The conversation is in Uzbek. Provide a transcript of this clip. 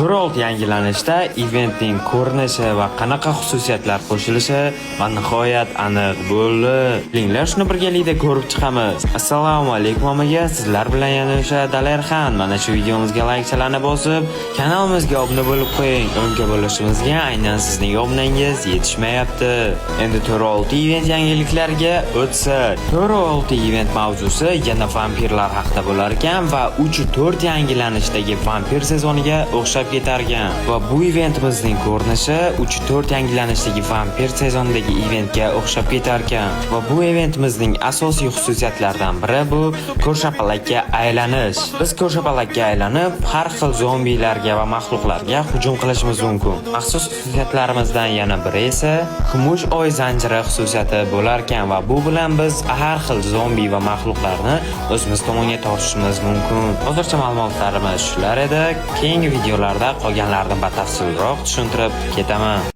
Tur 6 yangilanishda eventning ko'rinishi va qanaqa xususiyatlar qo'shilishi va nihoyat aniq bo'ldi. Keling, shuni birgalikda ko'rib chiqamiz. Assalomu alaykum hammaga, sizlar bilan yana o'sha Dalerxan. Mana shu videomizga like-chalarni bosib, kanalimizga obuna bo'lib qo'ying. Unga bo'lishimizga aynan sizning obunangiz yetishmayapti. Endi Tur 6 event yangiliklariga o'tsak. Tur 6 event mavzusi yana vampirlar haqida bo'lar ekan va 3-4 yangilanishdagi vampir sezoniga o'xshab ketargan. Va bu eventimizning ko'rinishi 3-4 yangilanishdagi vampir sezonidagi eventga o'xshab ketarkan. Va bu eventimizning asosiy xususiyatlaridan biri bu ko'rshapalakka aylanish. Biz ko'rshapalakka aylanib, har xil zombilarga va mahluqlarga hujum qilishimiz mumkin. Maxsus xususiyatlarimizdan yana biri esa kumush oy zanjiri xususiyati bo'lar ekan va bu bilan biz har xil zombi va mahluqlarni o'zimiz tomonga tortishimiz mumkin. Hozircha ma'lumotlarimiz shular edi. Keyingi videolarda qolganlarini batafsilroq tushuntirib ketaman.